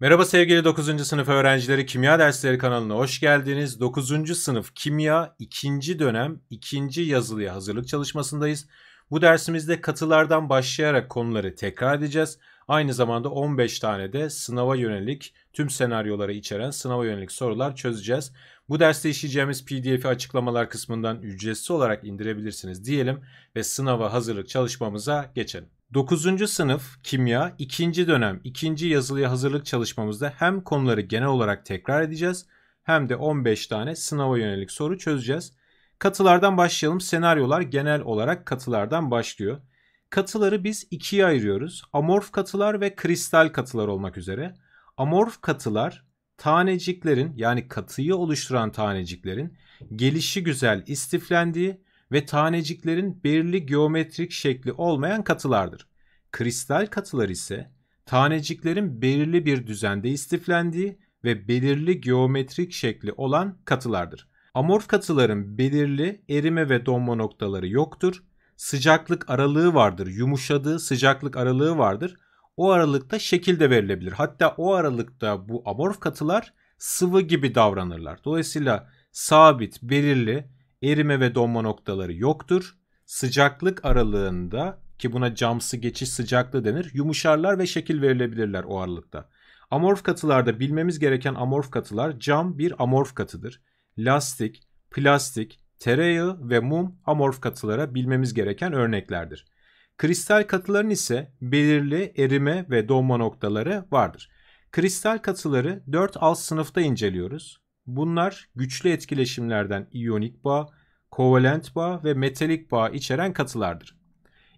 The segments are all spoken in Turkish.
Merhaba sevgili 9. sınıf öğrencileri, Kimya Dersleri kanalına hoş geldiniz. 9. sınıf kimya 2. dönem 2. yazılıya hazırlık çalışmasındayız. Bu dersimizde katılardan başlayarak konuları tekrar edeceğiz. Aynı zamanda 15 tane de sınava yönelik tüm senaryoları içeren sınava yönelik sorular çözeceğiz. Bu derste işleyeceğimiz PDF'i açıklamalar kısmından ücretsiz olarak indirebilirsiniz diyelim ve sınava hazırlık çalışmamıza geçelim. 9. sınıf kimya 2. dönem 2. yazılıya hazırlık çalışmamızda hem konuları genel olarak tekrar edeceğiz hem de 15 tane sınava yönelik soru çözeceğiz. Katılardan başlayalım. Senaryolar genel olarak katılardan başlıyor. Katıları biz ikiye ayırıyoruz. Amorf katılar ve kristal katılar olmak üzere. Amorf katılar taneciklerin yani katıyı oluşturan taneciklerin gelişigüzel istiflendiği ve taneciklerin belirli geometrik şekli olmayan katılardır. Kristal katılar ise taneciklerin belirli bir düzende istiflendiği ve belirli geometrik şekli olan katılardır. Amorf katıların belirli erime ve donma noktaları yoktur. Sıcaklık aralığı vardır, yumuşadığı sıcaklık aralığı vardır. O aralıkta şekil de verilebilir. Hatta o aralıkta bu amorf katılar sıvı gibi davranırlar. Dolayısıyla sabit, belirli erime ve donma noktaları yoktur. Sıcaklık aralığında ki buna camsı geçiş sıcaklığı denir, yumuşarlar ve şekil verilebilirler o aralıkta. Amorf katılarda bilmemiz gereken amorf katılar cam bir amorf katıdır. Lastik, plastik, tereyağı ve mum amorf katılara bilmemiz gereken örneklerdir. Kristal katıların ise belirli erime ve donma noktaları vardır. Kristal katıları 4 alt sınıfta inceliyoruz. Bunlar güçlü etkileşimlerden iyonik bağ, kovalent bağ ve metalik bağ içeren katılardır.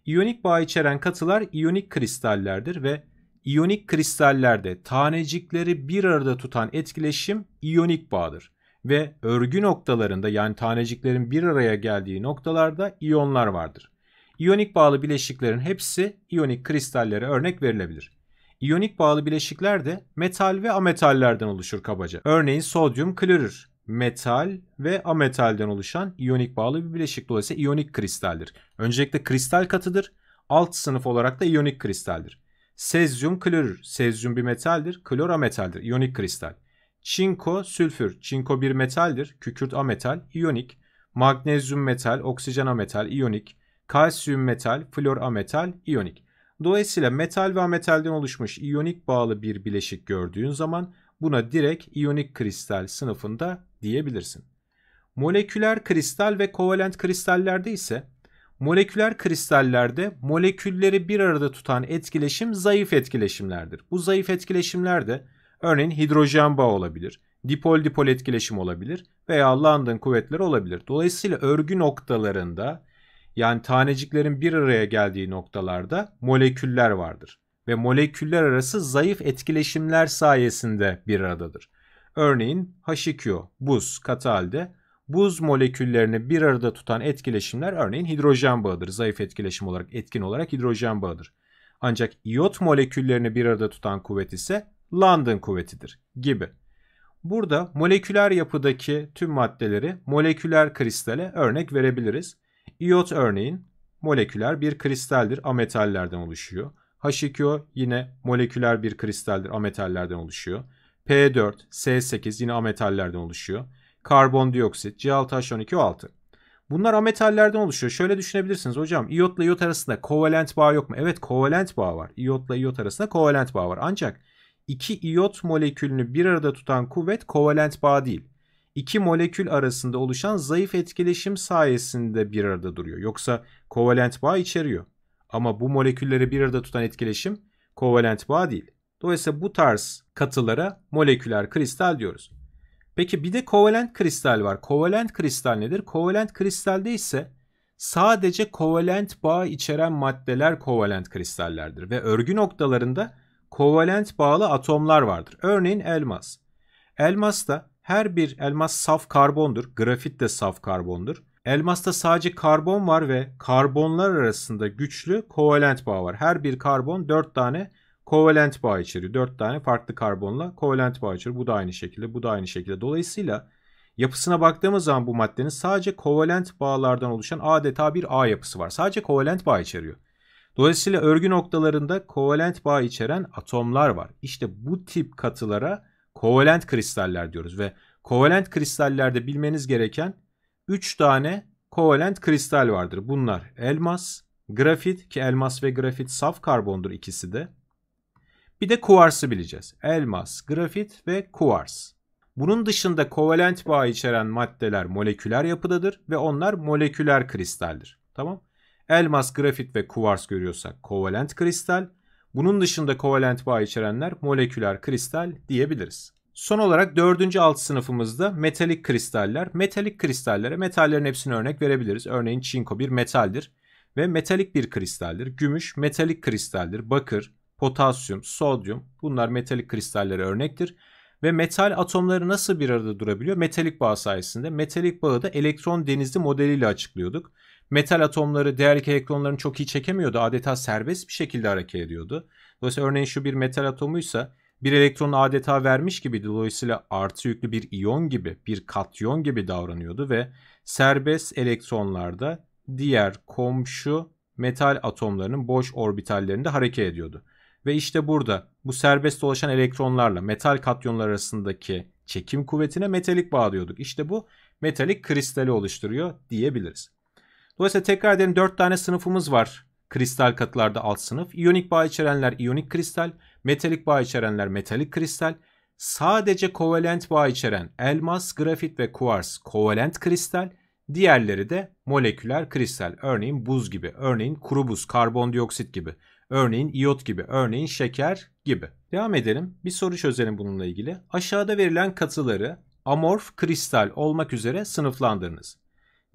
İyonik bağ içeren katılar iyonik kristallerdir ve iyonik kristallerde tanecikleri bir arada tutan etkileşim iyonik bağdır. Ve örgü noktalarında yani taneciklerin bir araya geldiği noktalarda iyonlar vardır. İyonik bağlı bileşiklerin hepsi iyonik kristallere örnek verilebilir. İyonik bağlı bileşikler de metal ve ametallerden oluşur kabaca. Örneğin sodyum klorür, metal ve ametalden oluşan iyonik bağlı bir bileşik. Dolayısıyla iyonik kristaldir. Öncelikle kristal katıdır. Alt sınıf olarak da iyonik kristaldir. Sezyum klorür, sezyum bir metaldir. Klor ametaldir, iyonik kristal. Çinko sülfür, çinko bir metaldir. Kükürt ametal, iyonik. Magnezyum metal, oksijen ametal, iyonik. Kalsiyum metal, flor ametal, iyonik. Dolayısıyla metal ve ametalden oluşmuş iyonik bağlı bir bileşik gördüğün zaman buna direkt iyonik kristal sınıfında diyebilirsin. Moleküler kristal ve kovalent kristallerde ise moleküler kristallerde molekülleri bir arada tutan etkileşim zayıf etkileşimlerdir. Bu zayıf etkileşimler de örneğin hidrojen bağı olabilir, dipol-dipol etkileşim olabilir veya London kuvvetleri olabilir. Dolayısıyla örgü noktalarında yani taneciklerin bir araya geldiği noktalarda moleküller vardır. Ve moleküller arası zayıf etkileşimler sayesinde bir aradadır. Örneğin H2O, buz katı halde buz moleküllerini bir arada tutan etkileşimler örneğin hidrojen bağıdır. Zayıf etkileşim olarak etkin olarak hidrojen bağıdır. Ancak iyot moleküllerini bir arada tutan kuvvet ise London kuvvetidir gibi. Burada moleküler yapıdaki tüm maddeleri moleküler kristale örnek verebiliriz. İyot örneğin moleküler bir kristaldir, ametallerden oluşuyor. H2O yine moleküler bir kristaldir, ametallerden oluşuyor. P4, S8 yine ametallerden oluşuyor. Karbondioksit, C6H12O6. Bunlar ametallerden oluşuyor. Şöyle düşünebilirsiniz hocam, iyotla iyot arasında kovalent bağ yok mu? Evet, kovalent bağ var. İyotla iyot arasında kovalent bağ var. Ancak iki iyot molekülünü bir arada tutan kuvvet kovalent bağ değil. İki molekül arasında oluşan zayıf etkileşim sayesinde bir arada duruyor. Yoksa kovalent bağ içeriyor. Ama bu molekülleri bir arada tutan etkileşim kovalent bağ değil. Dolayısıyla bu tarz katılara moleküler kristal diyoruz. Peki bir de kovalent kristal var. Kovalent kristal nedir? Kovalent kristalde ise sadece kovalent bağ içeren maddeler kovalent kristallerdir. Ve örgü noktalarında kovalent bağlı atomlar vardır. Örneğin elmas. Elmasta her bir elmas saf karbondur. Grafit de saf karbondur. Elmasta sadece karbon var ve karbonlar arasında güçlü kovalent bağ var. Her bir karbon 4 tane kovalent bağ içeriyor. 4 tane farklı karbonla kovalent bağ içeriyor. Bu da aynı şekilde, bu da aynı şekilde. Dolayısıyla yapısına baktığımız zaman bu maddenin sadece kovalent bağlardan oluşan adeta bir ağ yapısı var. Sadece kovalent bağ içeriyor. Dolayısıyla örgü noktalarında kovalent bağ içeren atomlar var. İşte bu tip katılara kovalent kristaller diyoruz ve kovalent kristallerde bilmeniz gereken 3 tane kovalent kristal vardır. Bunlar elmas, grafit ki elmas ve grafit saf karbondur ikisi de. Bir de kuvarsı bileceğiz. Elmas, grafit ve kuvars. Bunun dışında kovalent bağ içeren maddeler moleküler yapıdadır ve onlar moleküler kristaldir. Tamam? Elmas, grafit ve kuvars görüyorsak kovalent kristal. Bunun dışında kovalent bağ içerenler moleküler kristal diyebiliriz. Son olarak 4. alt sınıfımızda metalik kristaller. Metalik kristallere metallerin hepsine örnek verebiliriz. Örneğin çinko bir metaldir ve metalik bir kristaldir. Gümüş metalik kristaldir. Bakır, potasyum, sodyum bunlar metalik kristallere örnektir. Ve metal atomları nasıl bir arada durabiliyor? Metalik bağ sayesinde. Metalik bağı da elektron denizli modeliyle açıklıyorduk. Metal atomları değerli elektronlarını çok iyi çekemiyordu. Adeta serbest bir şekilde hareket ediyordu. Dolayısıyla örneğin şu bir metal atomuysa bir elektronu adeta vermiş gibiydi. Dolayısıyla artı yüklü bir iyon gibi, bir katyon gibi davranıyordu ve serbest elektronlarda diğer komşu metal atomlarının boş orbitallerinde hareket ediyordu. Ve işte burada bu serbest dolaşan elektronlarla metal katyonlar arasındaki çekim kuvvetine metalik bağ diyorduk. İşte bu metalik kristali oluşturuyor diyebiliriz. Dolayısıyla tekrar edelim 4 tane sınıfımız var kristal katılarda alt sınıf. İyonik bağ içerenler iyonik kristal, metalik bağ içerenler metalik kristal, sadece kovalent bağ içeren elmas, grafit ve kuvars kovalent kristal, diğerleri de moleküler kristal. Örneğin buz gibi, örneğin kuru buz, karbondioksit gibi, örneğin iyot gibi, örneğin şeker gibi. Devam edelim. Bir soru çözelim bununla ilgili. Aşağıda verilen katıları amorf kristal olmak üzere sınıflandırınız.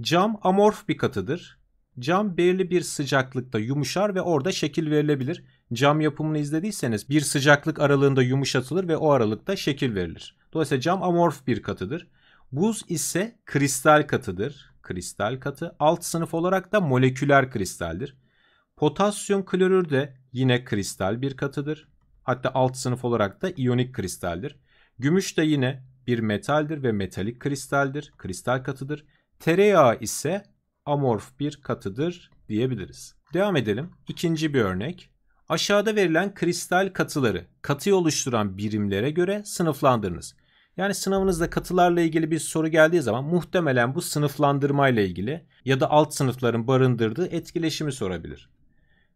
Cam amorf bir katıdır. Cam belirli bir sıcaklıkta yumuşar ve orada şekil verilebilir. Cam yapımını izlediyseniz bir sıcaklık aralığında yumuşatılır ve o aralıkta şekil verilir. Dolayısıyla cam amorf bir katıdır. Buz ise kristal katıdır. Kristal katı. Alt sınıf olarak da moleküler kristaldir. Potasyum klorür de yine kristal bir katıdır. Hatta alt sınıf olarak da iyonik kristaldir. Gümüş de yine bir metaldir ve metalik kristaldir. Kristal katıdır. Tereyağı ise amorf bir katıdır diyebiliriz. Devam edelim. İkinci bir örnek. Aşağıda verilen kristal katıları katıyı oluşturan birimlere göre sınıflandırınız. Yani sınavınızda katılarla ilgili bir soru geldiği zaman muhtemelen bu sınıflandırmayla ilgili ya da alt sınıfların barındırdığı etkileşimi sorabilir.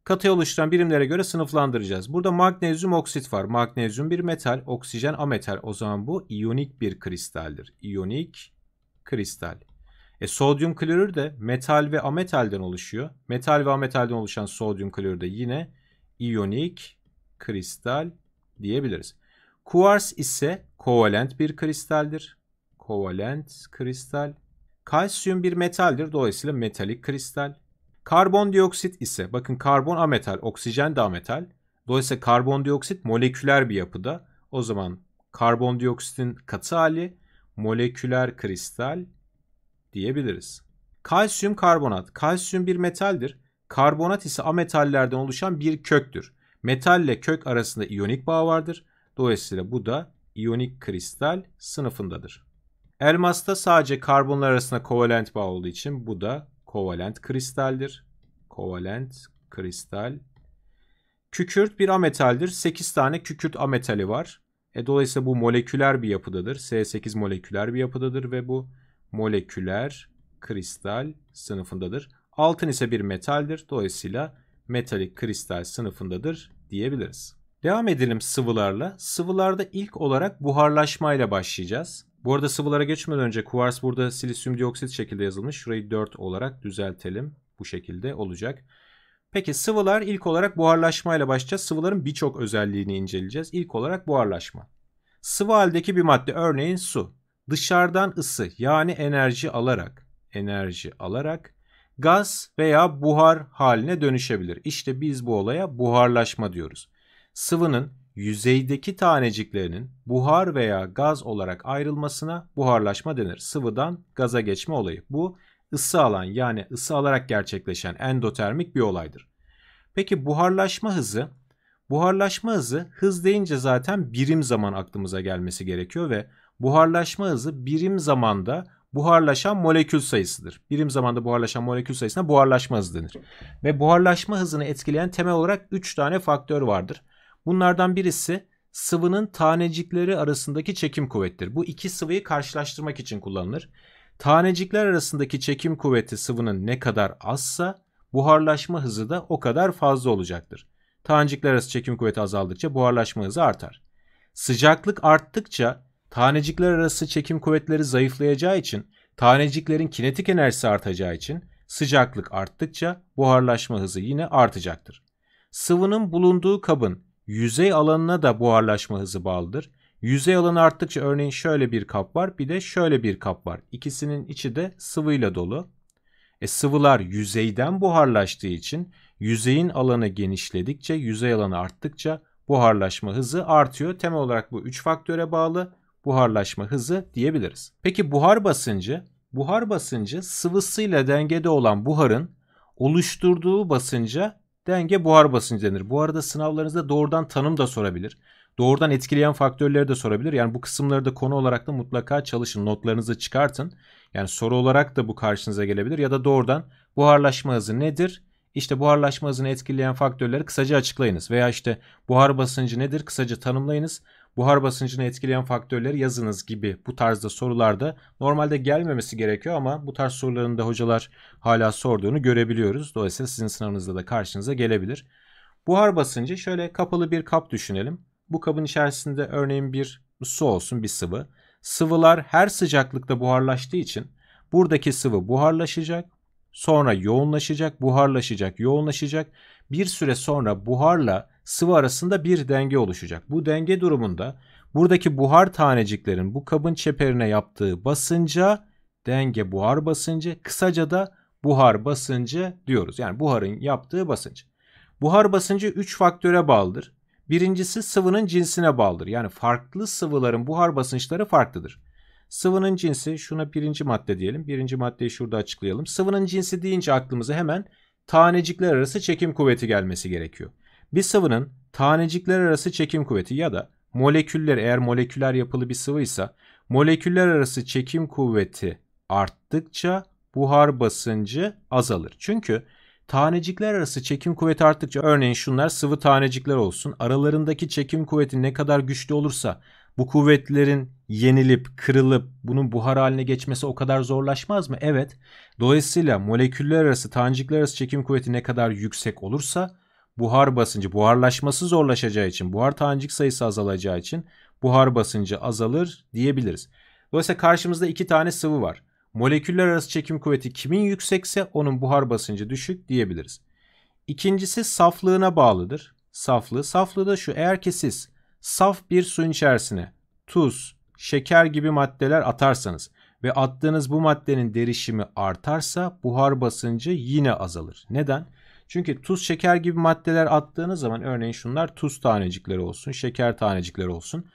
Katıyı oluşturan birimlere göre sınıflandıracağız. Burada magnezyum oksit var. Magnezyum bir metal, oksijen ametal. O zaman bu iyonik bir kristaldir. İyonik kristal. Sodyum klorür de metal ve ametalden oluşuyor. Metal ve ametalden oluşan sodyum klorür de yine iyonik kristal diyebiliriz. Kuvars ise kovalent bir kristaldir. Kovalent kristal. Kalsiyum bir metaldir. Dolayısıyla metalik kristal. Karbondioksit ise bakın karbon ametal, oksijen de ametal. Dolayısıyla karbondioksit moleküler bir yapıda. O zaman karbondioksitin katı hali moleküler kristal diyebiliriz. Kalsiyum karbonat. Kalsiyum bir metaldir. Karbonat ise ametallerden oluşan bir köktür. Metalle kök arasında iyonik bağ vardır. Dolayısıyla bu da iyonik kristal sınıfındadır. Elmasta sadece karbonlar arasında kovalent bağ olduğu için bu da kovalent kristaldir. Kovalent kristal. Kükürt bir ametaldir. 8 tane kükürt ametali var. Dolayısıyla bu moleküler bir yapıdadır. S8 moleküler bir yapıdadır ve bu moleküler kristal sınıfındadır. Altın ise bir metaldir. Dolayısıyla metalik kristal sınıfındadır diyebiliriz. Devam edelim sıvılarla. Sıvılarda ilk olarak buharlaşmayla başlayacağız. Bu arada sıvılara geçmeden önce kuvars burada silisyum dioksit şekilde yazılmış. Şurayı 4 olarak düzeltelim. Bu şekilde olacak. Peki sıvılar ilk olarak buharlaşmayla başlayacağız. Sıvıların birçok özelliğini inceleyeceğiz. İlk olarak buharlaşma. Sıvı haldeki bir madde örneğin su. Dışarıdan ısı yani enerji alarak gaz veya buhar haline dönüşebilir. İşte biz bu olaya buharlaşma diyoruz. Sıvının yüzeydeki taneciklerinin buhar veya gaz olarak ayrılmasına buharlaşma denir. Sıvıdan gaza geçme olayı. Bu ısı alan yani ısı alarak gerçekleşen endotermik bir olaydır. Peki buharlaşma hızı? Buharlaşma hızı, hız deyince zaten birim zaman aklımıza gelmesi gerekiyor ve buharlaşma hızı birim zamanda buharlaşan molekül sayısıdır. Birim zamanda buharlaşan molekül sayısına buharlaşma hızı denir. Ve buharlaşma hızını etkileyen temel olarak 3 tane faktör vardır. Bunlardan birisi sıvının tanecikleri arasındaki çekim kuvvettir. Bu iki sıvıyı karşılaştırmak için kullanılır. Tanecikler arasındaki çekim kuvveti sıvının ne kadar azsa buharlaşma hızı da o kadar fazla olacaktır. Tanecikler arası çekim kuvveti azaldıkça buharlaşma hızı artar. Sıcaklık arttıkça tanecikler arası çekim kuvvetleri zayıflayacağı için taneciklerin kinetik enerjisi artacağı için sıcaklık arttıkça buharlaşma hızı yine artacaktır. Sıvının bulunduğu kabın yüzey alanına da buharlaşma hızı bağlıdır. Yüzey alanı arttıkça örneğin şöyle bir kap var, bir de şöyle bir kap var. İkisinin içi de sıvıyla dolu. Sıvılar yüzeyden buharlaştığı için yüzeyin alanı genişledikçe, yüzey alanı arttıkça buharlaşma hızı artıyor. Temel olarak bu 3 faktöre bağlı buharlaşma hızı diyebiliriz. Peki buhar basıncı? Buhar basıncı sıvısıyla dengede olan buharın oluşturduğu basınca denge buhar basıncı denir. Bu arada sınavlarınızda doğrudan tanım da sorabilir. Doğrudan etkileyen faktörleri de sorabilir. Yani bu kısımları da konu olarak da mutlaka çalışın. Notlarınızı çıkartın. Yani soru olarak da bu karşınıza gelebilir. Ya da doğrudan buharlaşma hızı nedir? İşte buharlaşma hızını etkileyen faktörleri kısaca açıklayınız. Veya işte buhar basıncı nedir? Kısaca tanımlayınız. Buhar basıncını etkileyen faktörleri yazınız gibi bu tarzda sorularda normalde gelmemesi gerekiyor ama bu tarz soruların da hocalar hala sorduğunu görebiliyoruz. Dolayısıyla sizin sınavınızda da karşınıza gelebilir. Buhar basıncı şöyle kapalı bir kap düşünelim. Bu kabın içerisinde örneğin bir su olsun, bir sıvı. Sıvılar her sıcaklıkta buharlaştığı için buradaki sıvı buharlaşacak, sonra yoğunlaşacak, buharlaşacak, yoğunlaşacak. Bir süre sonra buharla sıvı arasında bir denge oluşacak. Bu denge durumunda buradaki buhar taneciklerin bu kabın çeperine yaptığı basınca denge buhar basıncı, kısaca da buhar basıncı diyoruz. Yani buharın yaptığı basınç. Buhar basıncı 3 faktöre bağlıdır. Birincisi sıvının cinsine bağlıdır. Yani farklı sıvıların buhar basınçları farklıdır. Sıvının cinsi, şuna birinci madde diyelim. Birinci maddeyi şurada açıklayalım. Sıvının cinsi deyince aklımıza hemen tanecikler arası çekim kuvveti gelmesi gerekiyor. Bir sıvının tanecikler arası çekim kuvveti ya da moleküller, eğer moleküler yapılı bir sıvıysa moleküller arası çekim kuvveti arttıkça buhar basıncı azalır. Çünkü tanecikler arası çekim kuvveti arttıkça, örneğin şunlar sıvı tanecikler olsun, aralarındaki çekim kuvveti ne kadar güçlü olursa bu kuvvetlerin yenilip kırılıp bunun buhar haline geçmesi o kadar zorlaşmaz mı? Evet. Dolayısıyla moleküller arası, tanecikler arası çekim kuvveti ne kadar yüksek olursa buhar basıncı, buharlaşması zorlaşacağı için, buhar tanecik sayısı azalacağı için buhar basıncı azalır diyebiliriz. Dolayısıyla karşımızda 2 tane sıvı var. Moleküller arası çekim kuvveti kimin yüksekse onun buhar basıncı düşük diyebiliriz. İkincisi saflığına bağlıdır. Saflığı da şu: eğer ki siz saf bir suyun içerisine tuz, şeker gibi maddeler atarsanız ve attığınız bu maddenin derişimi artarsa buhar basıncı yine azalır. Neden? Çünkü tuz, şeker gibi maddeler attığınız zaman, örneğin şunlar tuz tanecikleri olsun, şeker tanecikleri olsun.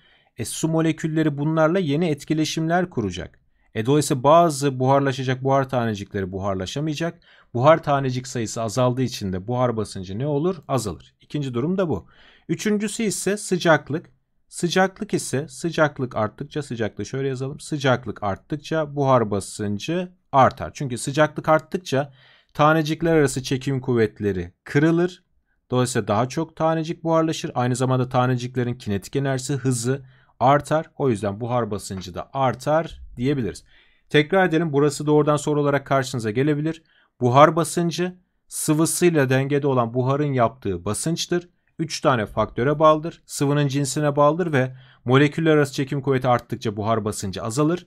Su molekülleri bunlarla yeni etkileşimler kuracak. Dolayısıyla bazı buharlaşacak buhar tanecikleri buharlaşamayacak. Buhar tanecik sayısı azaldığı için de buhar basıncı ne olur? Azalır. İkinci durum da bu. Üçüncüsü ise sıcaklık. Sıcaklık ise sıcaklık arttıkça, sıcaklığı şöyle yazalım. Sıcaklık arttıkça buhar basıncı artar. Çünkü sıcaklık arttıkça tanecikler arası çekim kuvvetleri kırılır. Dolayısıyla daha çok tanecik buharlaşır. Aynı zamanda taneciklerin kinetik enerjisi, hızı artar. O yüzden buhar basıncı da artar diyebiliriz. Tekrar edelim. Burası doğrudan soru olarak karşınıza gelebilir. Buhar basıncı sıvısıyla dengede olan buharın yaptığı basınçtır. 3 tane faktöre bağlıdır. Sıvının cinsine bağlıdır ve moleküller arası çekim kuvveti arttıkça buhar basıncı azalır.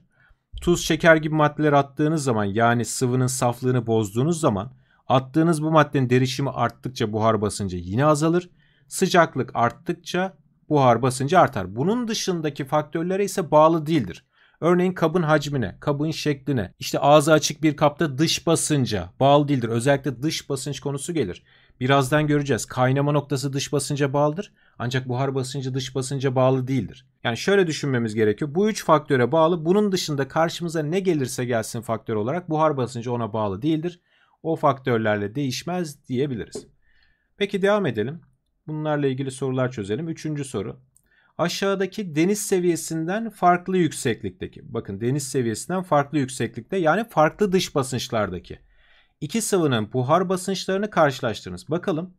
Tuz, şeker gibi maddeler attığınız zaman, yani sıvının saflığını bozduğunuz zaman, attığınız bu maddenin derişimi arttıkça buhar basıncı yine azalır. Sıcaklık arttıkça buhar basıncı artar. Bunun dışındaki faktörlere ise bağlı değildir. Örneğin kabın hacmine, kabın şekline, işte ağzı açık bir kapta dış basınca bağlı değildir. Özellikle dış basınç konusu gelir. Birazdan göreceğiz. Kaynama noktası dış basınca bağlıdır. Ancak buhar basıncı dış basınca bağlı değildir. Yani şöyle düşünmemiz gerekiyor. Bu 3 faktöre bağlı. Bunun dışında karşımıza ne gelirse gelsin faktör olarak buhar basıncı ona bağlı değildir. O faktörlerle değişmez diyebiliriz. Peki devam edelim. Bunlarla ilgili sorular çözelim. Üçüncü soru. Aşağıdaki deniz seviyesinden farklı yükseklikteki, bakın deniz seviyesinden farklı yükseklikte, yani farklı dış basınçlardaki iki sıvının buhar basınçlarını karşılaştırınız. Bakalım,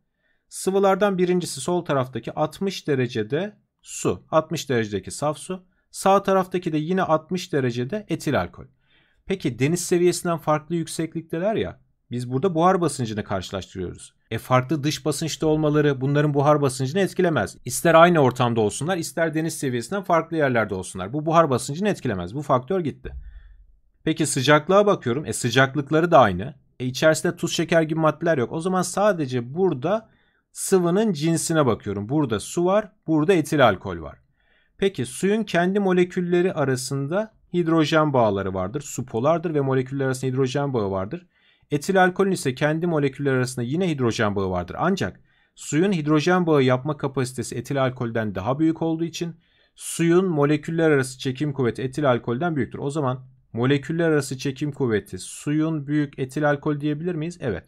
sıvılardan birincisi sol taraftaki 60 derecede su, 60 derecedeki saf su. Sağ taraftaki de yine 60 derecede etil alkol. Peki deniz seviyesinden farklı yükseklikteler ya, biz burada buhar basıncını karşılaştırıyoruz. Farklı dış basınçta olmaları bunların buhar basıncını etkilemez. İster aynı ortamda olsunlar, ister deniz seviyesinden farklı yerlerde olsunlar. Bu buhar basıncını etkilemez. Bu faktör gitti. Peki sıcaklığa bakıyorum. Sıcaklıkları da aynı. İçerisinde tuz, şeker gibi maddeler yok. O zaman sadece burada sıvının cinsine bakıyorum. Burada su var, burada etil alkol var. Peki suyun kendi molekülleri arasında hidrojen bağları vardır. Su polardır ve moleküller arasında hidrojen bağı vardır. Etil alkolün ise kendi moleküller arasında yine hidrojen bağı vardır. Ancak suyun hidrojen bağı yapma kapasitesi etil alkolden daha büyük olduğu için suyun moleküller arası çekim kuvveti etil alkolden büyüktür. O zaman moleküller arası çekim kuvveti suyun büyük, etil alkol diyebilir miyiz? Evet.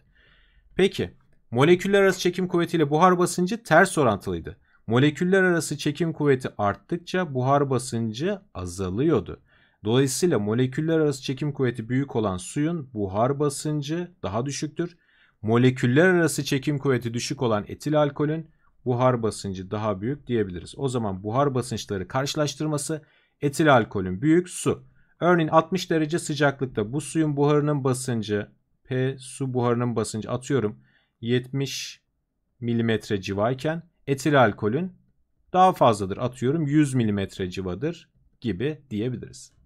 Peki moleküller arası çekim kuvvetiyle buhar basıncı ters orantılıydı. Moleküller arası çekim kuvveti arttıkça buhar basıncı azalıyordu. Dolayısıyla moleküller arası çekim kuvveti büyük olan suyun buhar basıncı daha düşüktür. Moleküller arası çekim kuvveti düşük olan etil alkolün buhar basıncı daha büyük diyebiliriz. O zaman buhar basınçları karşılaştırması, etil alkolün büyük, su. Örneğin 60 derece sıcaklıkta bu suyun buharının basıncı, P su buharının basıncı atıyorum 70 milimetre civayken etil alkolün daha fazladır, atıyorum 100 milimetre civadır gibi diyebiliriz.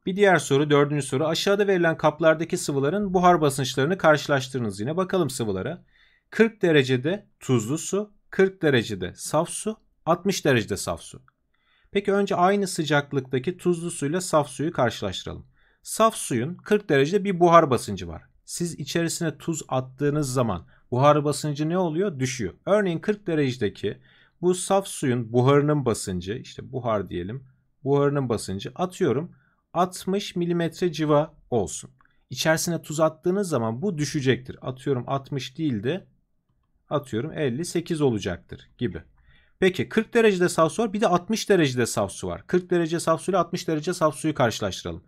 Bir diğer soru, dördüncü soru. Aşağıda verilen kaplardaki sıvıların buhar basınçlarını karşılaştırınız. Yine bakalım sıvılara. 40 derecede tuzlu su, 40 derecede saf su, 60 derecede saf su. Peki önce aynı sıcaklıktaki tuzlu suyla saf suyu karşılaştıralım. Saf suyun 40 derecede bir buhar basıncı var. Siz içerisine tuz attığınız zaman buhar basıncı ne oluyor? Düşüyor. Örneğin 40 derecedeki bu saf suyun buharının basıncı, işte buhar diyelim, buharının basıncı atıyorum 60 milimetre civa olsun. İçerisine tuz attığınız zaman bu düşecektir. Atıyorum 60 değil de atıyorum 58 olacaktır gibi. Peki 40 derecede saf su var, bir de 60 derecede saf su var. 40 derece saf su ile 60 derece saf suyu karşılaştıralım.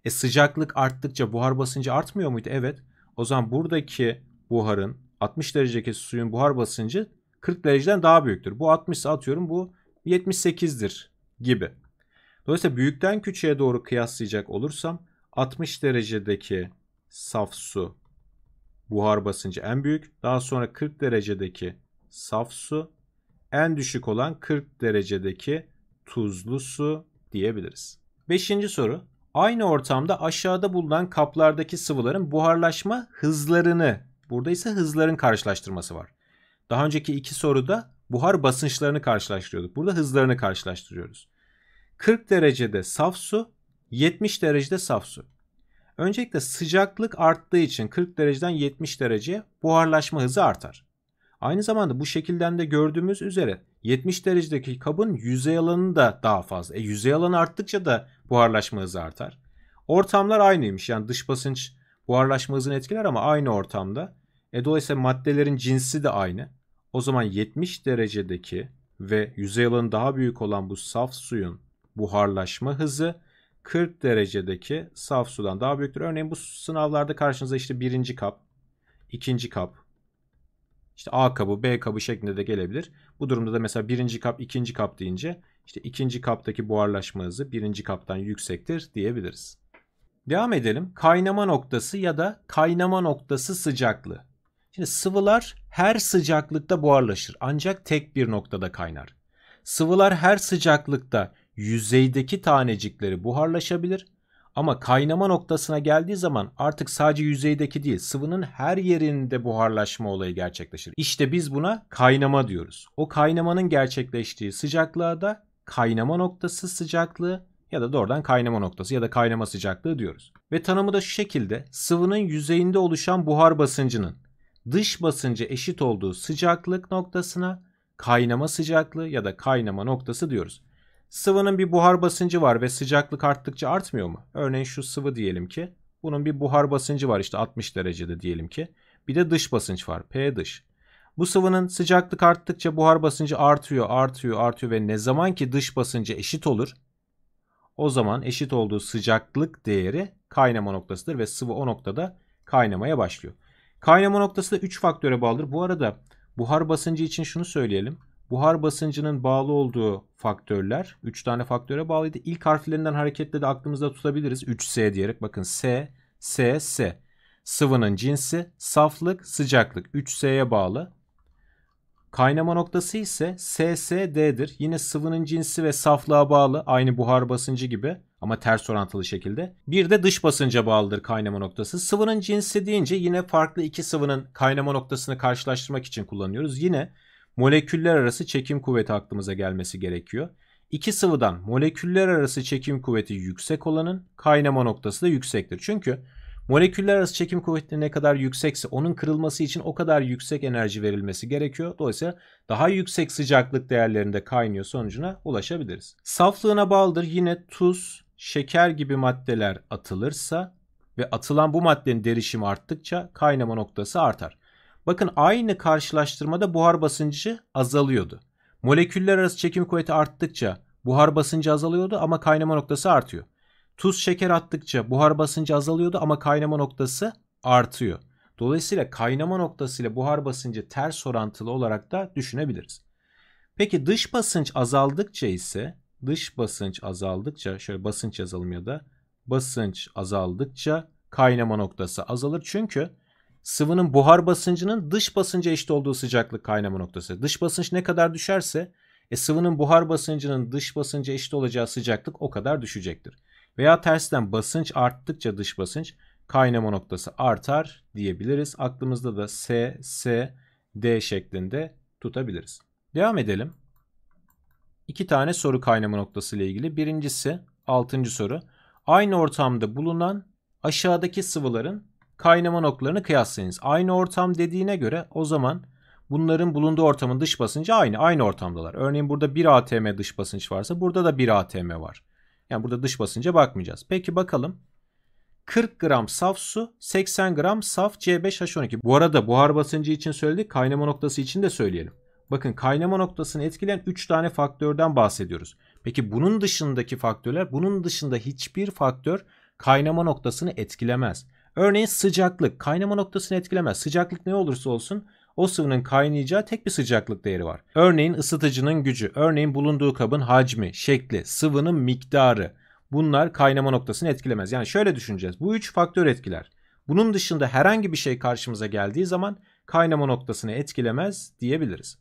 Sıcaklık arttıkça buhar basıncı artmıyor muydu? Evet. O zaman buradaki buharın 60 derecedeki suyun buhar basıncı 40 dereceden daha büyüktür. Bu 60 ise atıyorum bu 78'dir gibi. Dolayısıyla büyükten küçüğe doğru kıyaslayacak olursam 60 derecedeki saf su buhar basıncı en büyük. Daha sonra 40 derecedeki saf su, en düşük olan 40 derecedeki tuzlu su diyebiliriz. 5. soru. Aynı ortamda aşağıda bulunan kaplardaki sıvıların buharlaşma hızlarını, burada ise hızların karşılaştırması var. Daha önceki iki soruda buhar basınçlarını karşılaştırıyorduk. Burada hızlarını karşılaştırıyoruz. 40 derecede saf su, 70 derecede saf su. Öncelikle sıcaklık arttığı için 40 dereceden 70 dereceye buharlaşma hızı artar. Aynı zamanda bu şekilden de gördüğümüz üzere 70 derecedeki kabın yüzey alanı da daha fazla. Yüzey alanı arttıkça da buharlaşma hızı artar. Ortamlar aynıymış. Yani dış basınç buharlaşma hızını etkiler ama aynı ortamda. Dolayısıyla maddelerin cinsi de aynı. O zaman 70 derecedeki ve yüzey alanı daha büyük olan bu saf suyun buharlaşma hızı 40 derecedeki saf sudan daha büyüktür. Örneğin bu sınavlarda karşınıza işte birinci kap, ikinci kap, İşte A kabı, B kabı şeklinde de gelebilir. Bu durumda da mesela birinci kap, ikinci kap deyince işte ikinci kaptaki buharlaşma hızı birinci kaptan yüksektir diyebiliriz. Devam edelim. Kaynama noktası ya da kaynama noktası sıcaklığı. Şimdi sıvılar her sıcaklıkta buharlaşır ancak tek bir noktada kaynar. Sıvılar her sıcaklıkta yüzeydeki tanecikleri buharlaşabilir. Ama kaynama noktasına geldiği zaman artık sadece yüzeydeki değil, sıvının her yerinde buharlaşma olayı gerçekleşir. İşte biz buna kaynama diyoruz. O kaynamanın gerçekleştiği sıcaklığa da kaynama noktası sıcaklığı ya da doğrudan kaynama noktası ya da kaynama sıcaklığı diyoruz. Ve tanımı da şu şekilde: sıvının yüzeyinde oluşan buhar basıncının dış basıncı eşit olduğu sıcaklık noktasına kaynama sıcaklığı ya da kaynama noktası diyoruz. Sıvının bir buhar basıncı var ve sıcaklık arttıkça artmıyor mu? Örneğin şu sıvı diyelim ki bunun bir buhar basıncı var, işte 60 derecede diyelim ki. Bir de dış basınç var, P dış. Bu sıvının sıcaklık arttıkça buhar basıncı artıyor ve ne zaman ki dış basıncı eşit olur, o zaman eşit olduğu sıcaklık değeri kaynama noktasıdır ve sıvı o noktada kaynamaya başlıyor. Kaynama noktası da 3 faktöre bağlıdır. Bu arada buhar basıncı için şunu söyleyelim. Buhar basıncının bağlı olduğu faktörler 3 tane faktöre bağlıydı. İlk harflerinden hareketle de aklımızda tutabiliriz. 3S diyerek bakın S, S, S. Sıvının cinsi, saflık, sıcaklık 3S'ye bağlı. Kaynama noktası ise SSD'dir. Yine sıvının cinsi ve saflığa bağlı, aynı buhar basıncı gibi ama ters orantılı şekilde. Bir de dış basınca bağlıdır kaynama noktası. Sıvının cinsi deyince yine farklı iki sıvının kaynama noktasını karşılaştırmak için kullanıyoruz. Yine moleküller arası çekim kuvveti aklımıza gelmesi gerekiyor. İki sıvıdan moleküller arası çekim kuvveti yüksek olanın kaynama noktası da yüksektir. Çünkü moleküller arası çekim kuvveti ne kadar yüksekse onun kırılması için o kadar yüksek enerji verilmesi gerekiyor. Dolayısıyla daha yüksek sıcaklık değerlerinde kaynıyor sonucuna ulaşabiliriz. Saflığına bağlıdır. Yine tuz, şeker gibi maddeler atılırsa ve atılan bu maddenin derişimi arttıkça kaynama noktası artar. Bakın aynı karşılaştırmada buhar basıncı azalıyordu. Moleküller arası çekim kuvveti arttıkça buhar basıncı azalıyordu ama kaynama noktası artıyor. Tuz, şeker attıkça buhar basıncı azalıyordu ama kaynama noktası artıyor. Dolayısıyla kaynama noktası ile buhar basıncı ters orantılı olarak da düşünebiliriz. Peki dış basınç azaldıkça ise şöyle basınç yazalım ya da basınç azaldıkça kaynama noktası azalır. Çünkü sıvının buhar basıncının dış basınca eşit olduğu sıcaklık kaynama noktası. Dış basınç ne kadar düşerse sıvının buhar basıncının dış basınca eşit olacağı sıcaklık o kadar düşecektir. Veya tersten basınç arttıkça dış basınç kaynama noktası artar diyebiliriz. Aklımızda da S, S, D şeklinde tutabiliriz. Devam edelim. 2 tane soru kaynama noktası ile ilgili. Birincisi 6. soru. Aynı ortamda bulunan aşağıdaki sıvıların kaynama noktalarını kıyaslayınız. Aynı ortam dediğine göre o zaman bunların bulunduğu ortamın dış basıncı aynı ortamdalar. Örneğin burada 1 atm dış basınç varsa burada da 1 atm var. Yani burada dış basınca bakmayacağız. Peki bakalım. 40 gram saf su, 80 gram saf C5H12. Bu arada buhar basıncı için söyledik, kaynama noktası için de söyleyelim. Bakın kaynama noktasını etkileyen 3 tane faktörden bahsediyoruz. Peki bunun dışındaki faktörler, bunun dışında hiçbir faktör kaynama noktasını etkilemez. Örneğin sıcaklık kaynama noktasını etkilemez. Sıcaklık ne olursa olsun o sıvının kaynayacağı tek bir sıcaklık değeri var. Örneğin ısıtıcının gücü, örneğin bulunduğu kabın hacmi, şekli, sıvının miktarı. Bunlar kaynama noktasını etkilemez. Yani şöyle düşüneceğiz. Bu 3 faktör etkiler. Bunun dışında herhangi bir şey karşımıza geldiği zaman kaynama noktasını etkilemez diyebiliriz.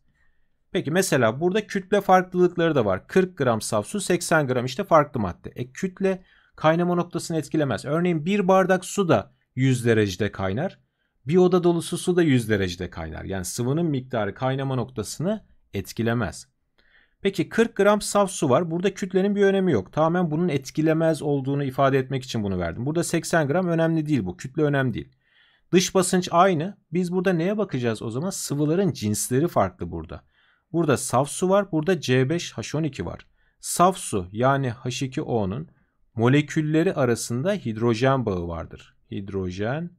Peki mesela burada kütle farklılıkları da var. 40 gram saf su, 80 gram işte farklı madde. Kütle kaynama noktasını etkilemez. Örneğin bir bardak su da 100 derecede kaynar. Bir oda dolusu su da 100 derecede kaynar. Yani sıvının miktarı kaynama noktasını etkilemez. Peki 40 gram saf su var. Burada kütlenin bir önemi yok. Tamamen bunun etkilemez olduğunu ifade etmek için bunu verdim. Burada 80 gram önemli değil bu. Kütle önemli değil. Dış basınç aynı. Biz burada neye bakacağız o zaman? Sıvıların cinsleri farklı burada. Burada saf su var. Burada C5H12 var. Saf su yani H2O'nun molekülleri arasında hidrojen bağı vardır. Hidrojen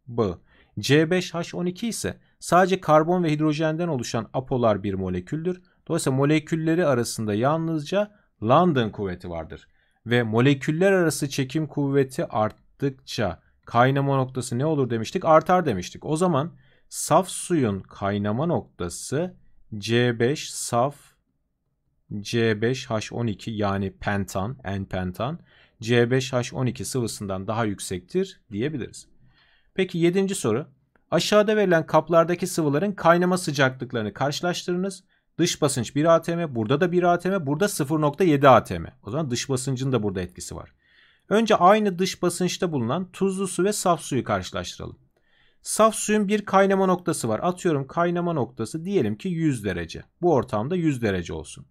bağı. C5H12 ise sadece karbon ve hidrojenden oluşan apolar bir moleküldür. Dolayısıyla molekülleri arasında yalnızca London kuvveti vardır. Ve moleküller arası çekim kuvveti arttıkça kaynama noktası ne olur demiştik? Artar demiştik. O zaman saf suyun kaynama noktası C5 saf C5H12 yani pentan, N-pentan C5H12 sıvısından daha yüksektir diyebiliriz. Peki 7. soru. Aşağıda verilen kaplardaki sıvıların kaynama sıcaklıklarını karşılaştırınız. Dış basınç 1 atm, burada da 1 atm, burada 0.7 atm. O zaman dış basıncın da burada etkisi var. Önce aynı dış basınçta bulunan tuzlu su ve saf suyu karşılaştıralım. Saf suyun bir kaynama noktası var. Atıyorum kaynama noktası diyelim ki 100 derece. Bu ortamda 100 derece olsun.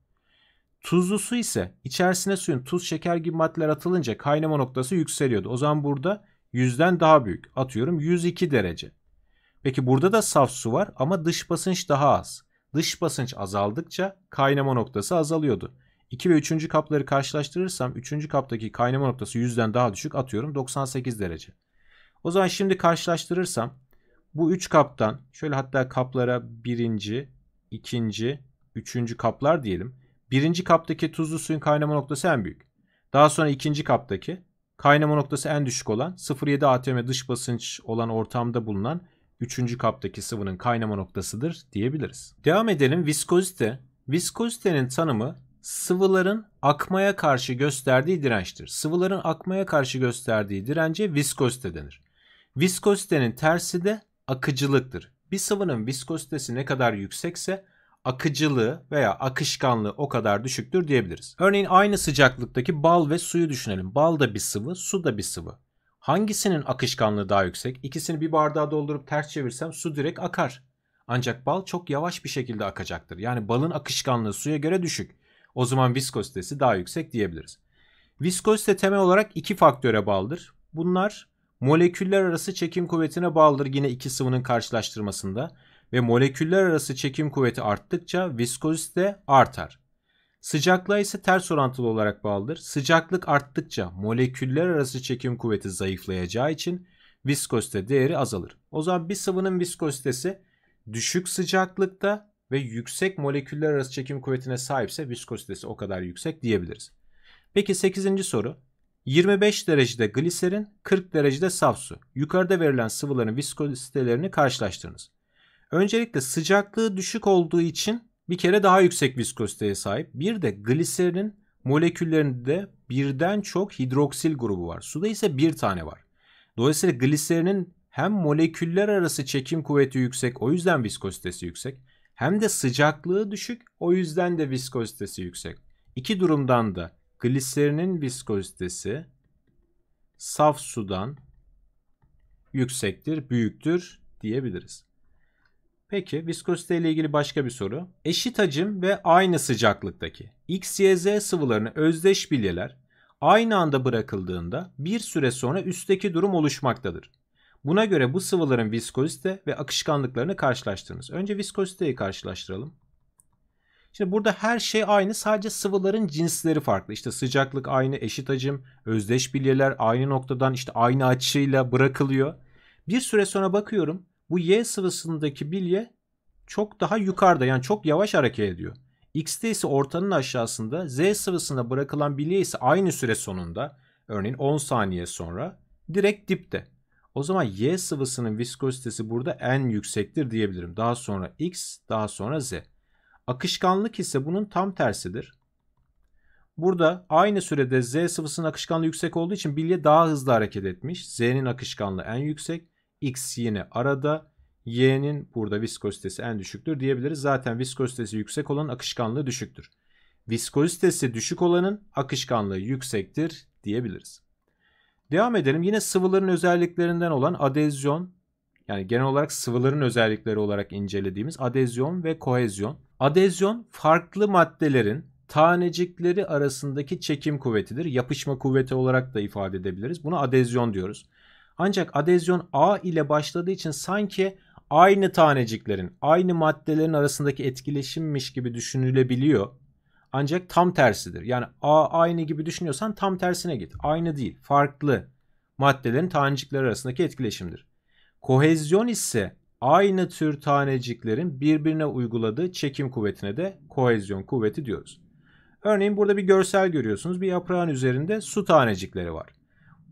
Tuzlu su ise içerisine suyun tuz, şeker gibi maddeler atılınca kaynama noktası yükseliyordu. O zaman burada 100'den daha büyük. Atıyorum 102 derece. Peki burada da saf su var ama dış basınç daha az. Dış basınç azaldıkça kaynama noktası azalıyordu. 2 ve 3. kapları karşılaştırırsam 3. kaptaki kaynama noktası 100'den daha düşük, atıyorum 98 derece. O zaman şimdi karşılaştırırsam Bu 3 kaptan şöyle, hatta kaplara birinci, ikinci, üçüncü kaplar diyelim. Birinci kaptaki tuzlu suyun kaynama noktası en büyük. Daha sonra ikinci kaptaki kaynama noktası en düşük olan 0,7 atm dış basınç olan ortamda bulunan üçüncü kaptaki sıvının kaynama noktasıdır diyebiliriz. Devam edelim. Viskozite. Viskozitenin tanımı sıvıların akmaya karşı gösterdiği dirençtir. Sıvıların akmaya karşı gösterdiği dirence viskozite denir. Viskozitenin tersi de akıcılıktır. Bir sıvının viskozitesi ne kadar yüksekse akıcılığı veya akışkanlığı o kadar düşüktür diyebiliriz. Örneğin aynı sıcaklıktaki bal ve suyu düşünelim. Bal da bir sıvı, su da bir sıvı. Hangisinin akışkanlığı daha yüksek? İkisini bir bardağa doldurup ters çevirsem su direkt akar. Ancak bal çok yavaş bir şekilde akacaktır. Yani balın akışkanlığı suya göre düşük. O zaman viskozitesi daha yüksek diyebiliriz. Viskozite temel olarak iki faktöre bağlıdır. Bunlar moleküller arası çekim kuvvetine bağlıdır yine iki sıvının karşılaştırmasında ve moleküller arası çekim kuvveti arttıkça viskozite artar. Sıcaklığa ise ters orantılı olarak bağlıdır. Sıcaklık arttıkça moleküller arası çekim kuvveti zayıflayacağı için viskozite değeri azalır. O zaman bir sıvının viskozitesi düşük sıcaklıkta ve yüksek moleküller arası çekim kuvvetine sahipse viskozitesi o kadar yüksek diyebiliriz. Peki 8. soru. 25 derecede gliserin, 40 derecede saf su. Yukarıda verilen sıvıların viskozitelerini karşılaştırınız. Öncelikle sıcaklığı düşük olduğu için bir kere daha yüksek viskoziteye sahip. Bir de gliserinin moleküllerinde birden çok hidroksil grubu var. Suda ise bir tane var. Dolayısıyla gliserinin hem moleküller arası çekim kuvveti yüksek, o yüzden viskozitesi yüksek, hem de sıcaklığı düşük, o yüzden de viskozitesi yüksek. İki durumdan da gliserinin viskozitesi saf sudan yüksektir, büyüktür diyebiliriz. Peki viskozite ile ilgili başka bir soru. Eşit hacim ve aynı sıcaklıktaki X, Y, Z sıvılarını özdeş bilyeler aynı anda bırakıldığında bir süre sonra üstteki durum oluşmaktadır. Buna göre bu sıvıların viskozite ve akışkanlıklarını karşılaştırınız. Önce viskoziteyi karşılaştıralım. Şimdi burada her şey aynı, sadece sıvıların cinsleri farklı. İşte sıcaklık aynı, eşit hacim, özdeş bilyeler aynı noktadan işte aynı açıyla bırakılıyor. Bir süre sonra bakıyorum bu Y sıvısındaki bilye çok daha yukarıda, yani çok yavaş hareket ediyor. X'te ise ortanın aşağısında, Z sıvısına bırakılan bilye ise aynı süre sonunda, örneğin 10 saniye sonra direkt dipte. O zaman Y sıvısının viskozitesi burada en yüksektir diyebilirim. Daha sonra X, daha sonra Z. Akışkanlık ise bunun tam tersidir. Burada aynı sürede Z sıvısının akışkanlığı yüksek olduğu için bilye daha hızlı hareket etmiş. Z'nin akışkanlığı en yüksek. X yine arada. Y'nin burada viskozitesi en düşüktür diyebiliriz. Zaten viskozitesi yüksek olanın akışkanlığı düşüktür. Viskozitesi düşük olanın akışkanlığı yüksektir diyebiliriz. Devam edelim. Yine sıvıların özelliklerinden olan adezyon, yani genel olarak sıvıların özellikleri olarak incelediğimiz adezyon ve kohezyon. Adezyon farklı maddelerin tanecikleri arasındaki çekim kuvvetidir. Yapışma kuvveti olarak da ifade edebiliriz. Buna adezyon diyoruz. Ancak adezyon A ile başladığı için sanki aynı taneciklerin, aynı maddelerin arasındaki etkileşimmiş gibi düşünülebiliyor. Ancak tam tersidir. Yani A aynı gibi düşünüyorsan tam tersine git. Aynı değil, farklı maddelerin tanecikleri arasındaki etkileşimdir. Kohezyon ise aynı tür taneciklerin birbirine uyguladığı çekim kuvvetine de kohezyon kuvveti diyoruz. Örneğin burada bir görsel görüyorsunuz. Bir yaprağın üzerinde su tanecikleri var.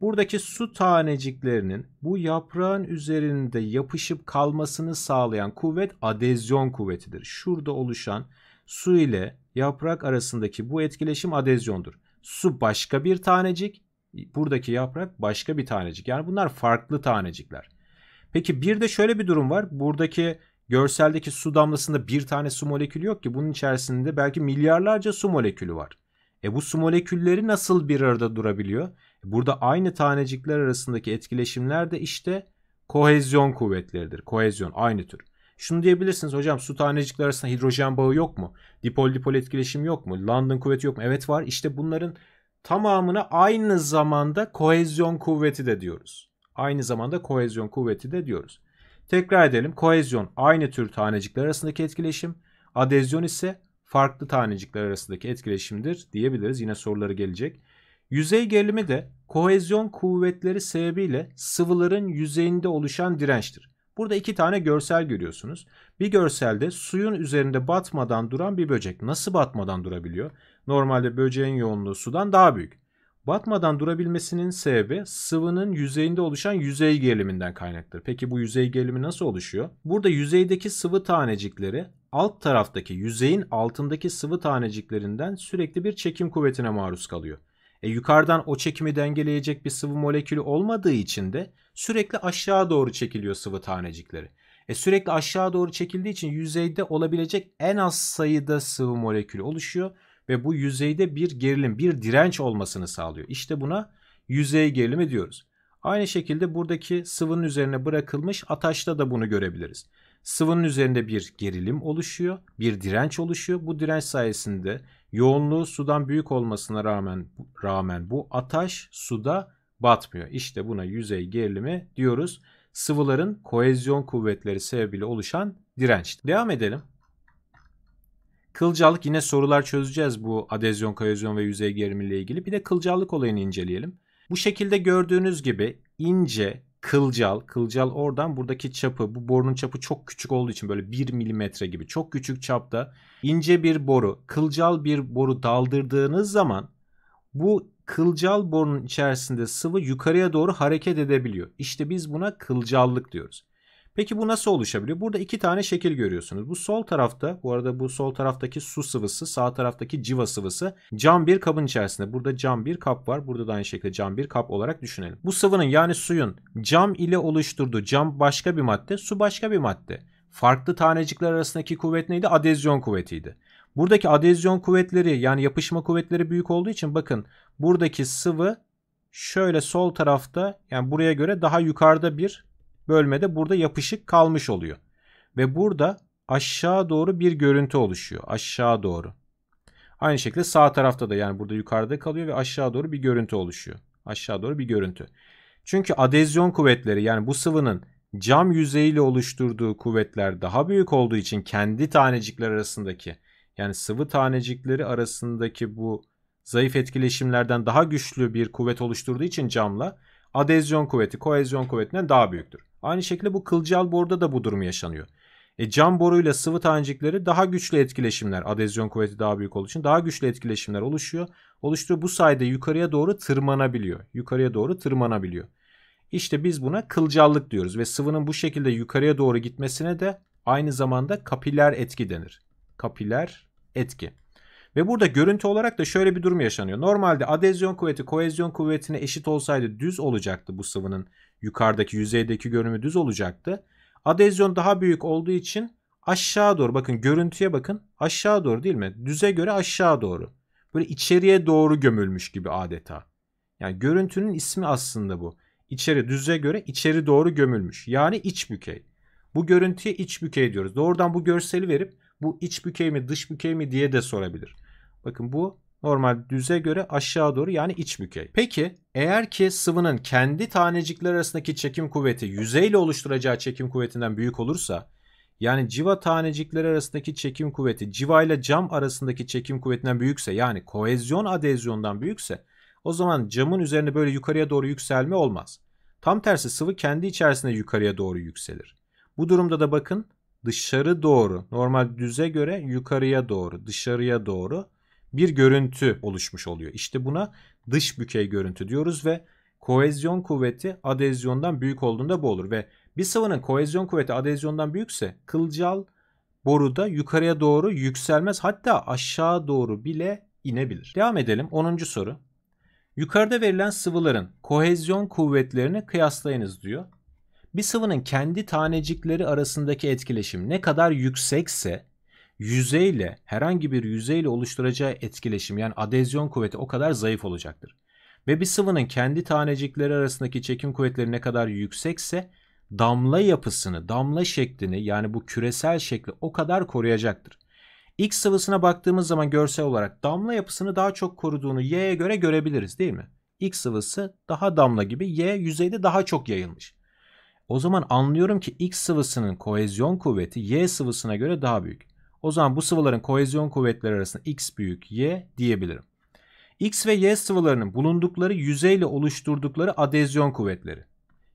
Buradaki su taneciklerinin bu yaprağın üzerinde yapışıp kalmasını sağlayan kuvvet adezyon kuvvetidir. Şurada oluşan su ile yaprak arasındaki bu etkileşim adezyondur. Su başka bir tanecik, buradaki yaprak başka bir tanecik. Yani bunlar farklı tanecikler. Peki bir de şöyle bir durum var. Buradaki görseldeki su damlasında bir tane su molekülü yok ki. Bunun içerisinde belki milyarlarca su molekülü var. Bu su molekülleri nasıl bir arada durabiliyor? Burada aynı tanecikler arasındaki etkileşimler de işte kohezyon kuvvetleridir. Kohezyon aynı tür. Şunu diyebilirsiniz hocam, su tanecikler arasında hidrojen bağı yok mu? Dipol dipol etkileşim yok mu? London kuvveti yok mu? Evet var. İşte bunların tamamına aynı zamanda kohezyon kuvveti de diyoruz. Aynı zamanda kohezyon kuvveti de diyoruz. Tekrar edelim. Kohezyon aynı tür tanecikler arasındaki etkileşim. Adezyon ise farklı tanecikler arasındaki etkileşimdir diyebiliriz. Yine soruları gelecek. Yüzey gerilimi de kohezyon kuvvetleri sebebiyle sıvıların yüzeyinde oluşan dirençtir. Burada iki tane görsel görüyorsunuz. Bir görselde suyun üzerinde batmadan duran bir böcek. Nasıl batmadan durabiliyor? Normalde böceğin yoğunluğu sudan daha büyük. Batmadan durabilmesinin sebebi sıvının yüzeyinde oluşan yüzey geriliminden kaynaklıdır. Peki bu yüzey gerilimi nasıl oluşuyor? Burada yüzeydeki sıvı tanecikleri alt taraftaki yüzeyin altındaki sıvı taneciklerinden sürekli bir çekim kuvvetine maruz kalıyor. Yukarıdan o çekimi dengeleyecek bir sıvı molekülü olmadığı için de sürekli aşağı doğru çekiliyor sıvı tanecikleri. Sürekli aşağı doğru çekildiği için yüzeyde olabilecek en az sayıda sıvı molekülü oluşuyor ve bu yüzeyde bir gerilim, bir direnç olmasını sağlıyor. İşte buna yüzey gerilimi diyoruz. Aynı şekilde buradaki sıvının üzerine bırakılmış ataşta da bunu görebiliriz. Sıvının üzerinde bir gerilim oluşuyor, bir direnç oluşuyor. Bu direnç sayesinde yoğunluğu sudan büyük olmasına rağmen bu ataş suda batmıyor. İşte buna yüzey gerilimi diyoruz. Sıvıların kohezyon kuvvetleri sebebiyle oluşan direnç. Devam edelim. Kılcallık, yine sorular çözeceğiz bu adezyon, kohezyon ve yüzey gerilimi ile ilgili. Bir de kılcallık olayını inceleyelim. Bu şekilde gördüğünüz gibi ince, kılcal oradan buradaki çapı, bu borunun çapı çok küçük olduğu için böyle 1 milimetre gibi çok küçük çapta ince bir boru, kılcal bir boru daldırdığınız zaman bu kılcal borunun içerisinde sıvı yukarıya doğru hareket edebiliyor. İşte biz buna kılcallık diyoruz. Peki bu nasıl oluşabiliyor? Burada iki tane şekil görüyorsunuz. Bu sol tarafta, bu arada bu sol taraftaki su sıvısı, sağ taraftaki civa sıvısı cam bir kabın içerisinde. Burada cam bir kap var. Burada da aynı şekilde cam bir kap olarak düşünelim. Bu sıvının, yani suyun cam ile oluşturduğu, cam başka bir madde, su başka bir madde. Farklı tanecikler arasındaki kuvvet neydi? Adezyon kuvvetiydi. Buradaki adezyon kuvvetleri, yani yapışma kuvvetleri büyük olduğu için bakın buradaki sıvı şöyle sol tarafta, yani buraya göre daha yukarıda bir bölmede burada yapışık kalmış oluyor. Ve burada aşağı doğru bir görüntü oluşuyor. Aşağı doğru. Aynı şekilde sağ tarafta da, yani burada yukarıda kalıyor ve aşağı doğru bir görüntü oluşuyor. Aşağı doğru bir görüntü. Çünkü adezyon kuvvetleri, yani bu sıvının cam yüzeyiyle oluşturduğu kuvvetler daha büyük olduğu için kendi tanecikler arasındaki, yani sıvı tanecikleri arasındaki bu zayıf etkileşimlerden daha güçlü bir kuvvet oluşturduğu için camla adezyon kuvveti kohezyon kuvvetinden daha büyüktür. Aynı şekilde bu kılcal boruda da bu durum yaşanıyor. Cam boruyla sıvı tanecikleri daha güçlü etkileşimler, adezyon kuvveti daha büyük olduğu için daha güçlü etkileşimler oluşuyor. Bu sayede yukarıya doğru tırmanabiliyor. Yukarıya doğru tırmanabiliyor. İşte biz buna kılcallık diyoruz ve sıvının bu şekilde yukarıya doğru gitmesine de aynı zamanda kapiler etki denir. Kapiler etki. Ve burada görüntü olarak da şöyle bir durum yaşanıyor. Normalde adezyon kuvveti kohezyon kuvvetine eşit olsaydı düz olacaktı bu sıvının yukarıdaki yüzeydeki görünümü düz olacaktı. Adezyon daha büyük olduğu için aşağı doğru, bakın görüntüye bakın, aşağı doğru değil mi? Düze göre aşağı doğru. Böyle içeriye doğru gömülmüş gibi adeta. Yani görüntünün ismi aslında bu. İçeri, düze göre içeri doğru gömülmüş. Yani iç bükey. Bu görüntüye iç bükey diyoruz. Doğrudan bu görseli verip bu iç bükey mi dış bükey mi diye de sorabilir. Bakın bu normal düze göre aşağı doğru, yani iç bükey. Peki eğer ki sıvının kendi tanecikler arasındaki çekim kuvveti yüzeyle oluşturacağı çekim kuvvetinden büyük olursa, yani civa tanecikleri arasındaki çekim kuvveti civa ile cam arasındaki çekim kuvvetinden büyükse, yani kohezyon adezyondan büyükse, o zaman camın üzerine böyle yukarıya doğru yükselme olmaz. Tam tersi sıvı kendi içerisinde yukarıya doğru yükselir. Bu durumda da bakın dışarı doğru, normal düze göre yukarıya doğru, dışarıya doğru bir görüntü oluşmuş oluyor. İşte buna dış bükey görüntü diyoruz ve kohezyon kuvveti adezyondan büyük olduğunda bu olur. Ve bir sıvının kohezyon kuvveti adezyondan büyükse kılcal boruda yukarıya doğru yükselmez, hatta aşağı doğru bile inebilir. Devam edelim. 10. soru. Yukarıda verilen sıvıların kohezyon kuvvetlerini kıyaslayınız diyor. Bir sıvının kendi tanecikleri arasındaki etkileşim ne kadar yüksekse yüzeyle, herhangi bir yüzeyle oluşturacağı etkileşim, yani adezyon kuvveti o kadar zayıf olacaktır. Ve bir sıvının kendi tanecikleri arasındaki çekim kuvvetleri ne kadar yüksekse damla yapısını, damla şeklini, yani bu küresel şekli o kadar koruyacaktır. X sıvısına baktığımız zaman görsel olarak damla yapısını daha çok koruduğunu Y'ye göre görebiliriz değil mi? X sıvısı daha damla gibi, Y yüzeyde daha çok yayılmış. O zaman anlıyorum ki X sıvısının kohezyon kuvveti Y sıvısına göre daha büyük. O zaman bu sıvıların kohezyon kuvvetleri arasında X büyük Y diyebilirim. X ve Y sıvılarının bulundukları yüzeyle oluşturdukları adezyon kuvvetleri.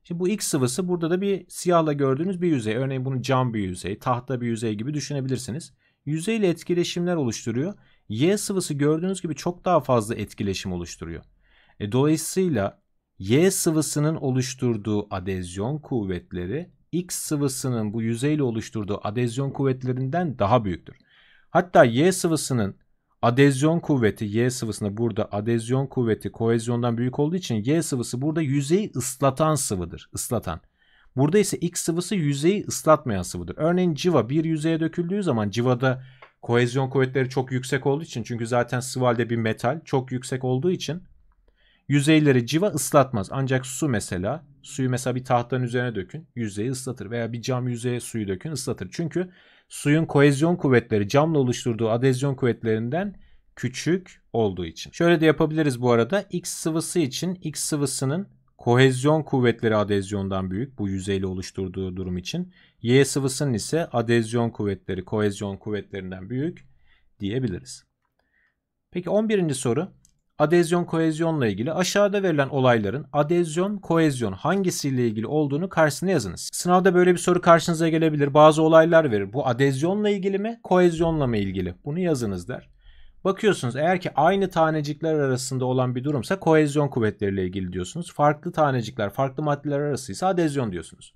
Şimdi bu X sıvısı burada da bir siyahla gördüğünüz bir yüzey. Örneğin bunu cam bir yüzey, tahta bir yüzey gibi düşünebilirsiniz. Yüzeyle etkileşimler oluşturuyor. Y sıvısı gördüğünüz gibi çok daha fazla etkileşim oluşturuyor. Dolayısıyla Y sıvısının oluşturduğu adezyon kuvvetleri X sıvısının bu yüzeyle oluşturduğu adezyon kuvvetlerinden daha büyüktür. Hatta Y sıvısının adezyon kuvveti, Y sıvısında burada adezyon kuvveti kohezyondan büyük olduğu için Y sıvısı burada yüzeyi ıslatan sıvıdır. Islatan. Burada ise X sıvısı yüzeyi ıslatmayan sıvıdır. Örneğin civa bir yüzeye döküldüğü zaman civada kohezyon kuvvetleri çok yüksek olduğu için, çünkü zaten sıvı halde bir metal, çok yüksek olduğu için yüzeyleri civa ıslatmaz. Ancak suyu mesela bir tahtanın üzerine dökün, yüzeyi ıslatır, veya bir cam yüzeye suyu dökün, ıslatır. Çünkü suyun kohezyon kuvvetleri camla oluşturduğu adezyon kuvvetlerinden küçük olduğu için. Şöyle de yapabiliriz bu arada. X sıvısı için X sıvısının kohezyon kuvvetleri adezyondan büyük, bu yüzeyle oluşturduğu durum için. Y sıvısının ise adezyon kuvvetleri kohezyon kuvvetlerinden büyük diyebiliriz. Peki 11. soru. Adezyon kohezyonla ilgili aşağıda verilen olayların adezyon kohezyon hangisiyle ilgili olduğunu karşısına yazınız. Sınavda böyle bir soru karşınıza gelebilir. Bazı olaylar verir. Bu adezyonla ilgili mi, kohezyonla mı ilgili? Bunu yazınız der. Bakıyorsunuz, eğer ki aynı tanecikler arasında olan bir durumsa kohezyon kuvvetleriyle ilgili diyorsunuz. Farklı tanecikler, farklı maddeler arasıysa adezyon diyorsunuz.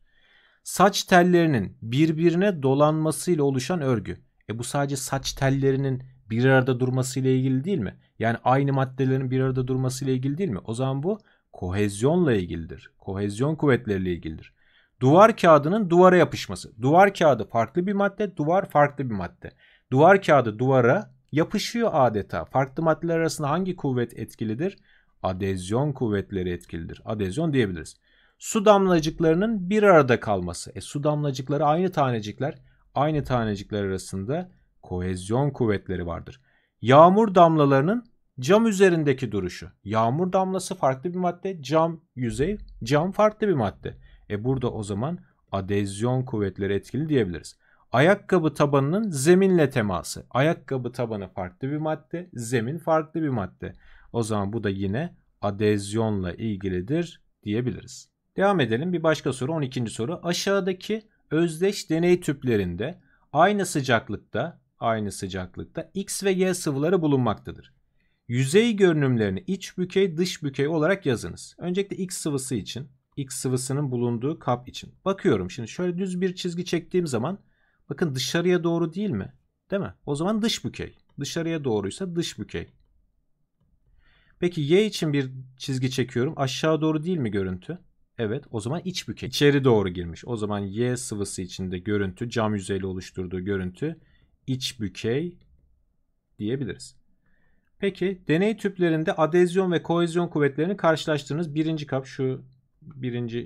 Saç tellerinin birbirine dolanmasıyla oluşan örgü. Bu sadece saç tellerinin bir arada durmasıyla ilgili değil mi? Yani aynı maddelerin bir arada durmasıyla ilgili değil mi? O zaman bu kohezyonla ilgilidir. Kohezyon kuvvetleriyle ilgilidir. Duvar kağıdının duvara yapışması. Duvar kağıdı farklı bir madde, duvar farklı bir madde. Duvar kağıdı duvara yapışıyor adeta. Farklı maddeler arasında hangi kuvvet etkilidir? Adezyon kuvvetleri etkilidir. Adezyon diyebiliriz. Su damlacıklarının bir arada kalması. Su damlacıkları aynı tanecikler. Aynı tanecikler arasında kohezyon kuvvetleri vardır. Yağmur damlalarının cam üzerindeki duruşu. Yağmur damlası farklı bir madde, cam yüzey, cam farklı bir madde. Burada o zaman adezyon kuvvetleri etkili diyebiliriz. Ayakkabı tabanının zeminle teması. Ayakkabı tabanı farklı bir madde, zemin farklı bir madde. O zaman bu da yine adezyonla ilgilidir diyebiliriz. Devam edelim. Bir başka soru, 12. soru. Aşağıdaki özdeş deney tüplerinde aynı sıcaklıkta X ve Y sıvıları bulunmaktadır. Yüzey görünümlerini iç bükey, dış bükey olarak yazınız. Öncelikle X sıvısı için, X sıvısının bulunduğu kap için. Bakıyorum şimdi, şöyle düz bir çizgi çektiğim zaman bakın dışarıya doğru değil mi? Değil mi? O zaman dış bükey. Dışarıya doğruysa dış bükey. Peki Y için bir çizgi çekiyorum. Aşağı doğru değil mi görüntü? Evet, o zaman iç bükey. İçeri doğru girmiş. O zaman Y sıvısı içinde görüntü, cam yüzeyle oluşturduğu görüntü iç bükey diyebiliriz. Peki deney tüplerinde adezyon ve kohezyon kuvvetlerini karşılaştırınız. Birinci kap,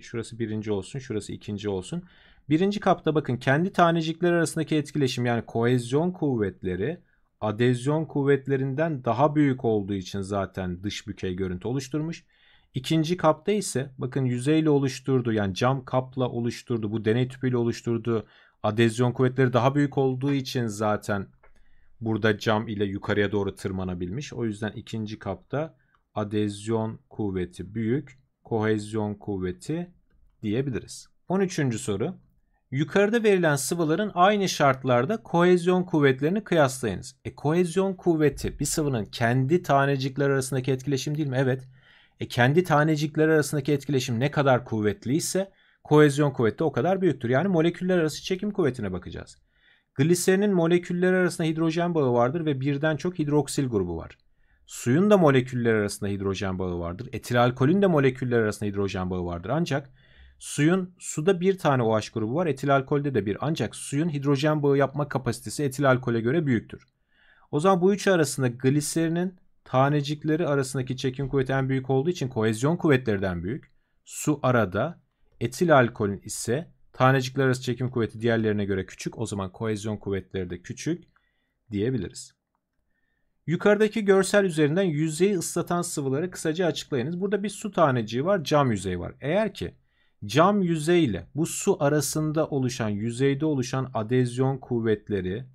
şurası birinci olsun, şurası ikinci olsun. Birinci kapta bakın, kendi tanecikler arasındaki etkileşim, yani kohezyon kuvvetleri adezyon kuvvetlerinden daha büyük olduğu için zaten dış bükey görüntü oluşturmuş. İkinci kapta ise bakın yüzeyle oluşturduğu, yani cam kapla oluşturduğu, bu deney tüpüyle oluşturduğu adezyon kuvvetleri daha büyük olduğu için zaten burada cam ile yukarıya doğru tırmanabilmiş. O yüzden ikinci kapta adezyon kuvveti büyük, kohezyon kuvveti diyebiliriz. 13. soru. Yukarıda verilen sıvıların aynı şartlarda kohezyon kuvvetlerini kıyaslayınız. Kohezyon kuvveti bir sıvının kendi tanecikler arasındaki etkileşim değil mi? Evet. Kendi tanecikler arasındaki etkileşim ne kadar kuvvetliyse kohezyon kuvveti de o kadar büyüktür. Yani moleküller arası çekim kuvvetine bakacağız. Gliserinin moleküller arasında hidrojen bağı vardır ve birden çok hidroksil grubu var. Suyun da moleküller arasında hidrojen bağı vardır. Etil alkolün de moleküller arasında hidrojen bağı vardır. Ancak suda bir tane OH grubu var. Etil alkolde de bir. Ancak suyun hidrojen bağı yapma kapasitesi etil alkole göre büyüktür. O zaman bu üçü arasında gliserinin tanecikleri arasındaki çekim kuvveti en büyük olduğu için kohezyon kuvvetlerden büyük. Su arada, etil alkolün ise tanecikler arası çekim kuvveti diğerlerine göre küçük. O zaman kohezyon kuvvetleri de küçük diyebiliriz. Yukarıdaki görsel üzerinden yüzeyi ıslatan sıvıları kısaca açıklayınız. Burada bir su taneciği var, cam yüzeyi var. Eğer ki cam yüzeyle bu su arasında oluşan, yüzeyde oluşan adezyon kuvvetleri,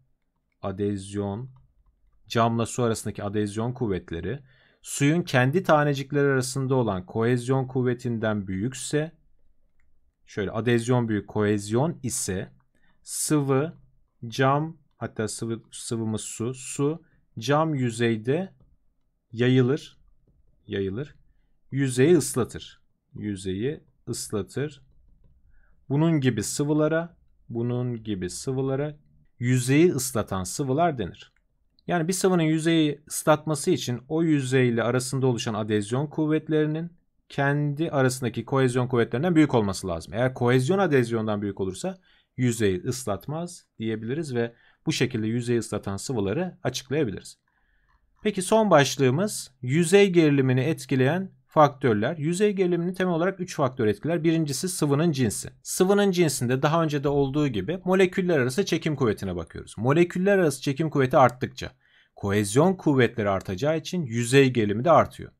camla su arasındaki adezyon kuvvetleri suyun kendi tanecikleri arasında olan kohezyon kuvvetinden büyükse şöyle adezyon büyük kohezyon ise sıvı, cam, hatta sıvımız su cam yüzeyde yayılır. Yüzeyi ıslatır. Bunun gibi sıvılara yüzeyi ıslatan sıvılar denir. Yani bir sıvının yüzeyi ıslatması için o yüzeyle arasında oluşan adezyon kuvvetlerinin kendi arasındaki kohezyon kuvvetlerinden büyük olması lazım. Eğer kohezyon adezyondan büyük olursa yüzeyi ıslatmaz diyebiliriz ve bu şekilde yüzeyi ıslatan sıvıları açıklayabiliriz. Peki son başlığımız yüzey gerilimini etkileyen faktörler. Yüzey gerilimini temel olarak 3 faktör etkiler. Birincisi sıvının cinsi. Sıvının cinsinde daha önce de olduğu gibi moleküller arası çekim kuvvetine bakıyoruz. Moleküller arası çekim kuvveti arttıkça kohezyon kuvvetleri artacağı için yüzey gerilimi de artıyor.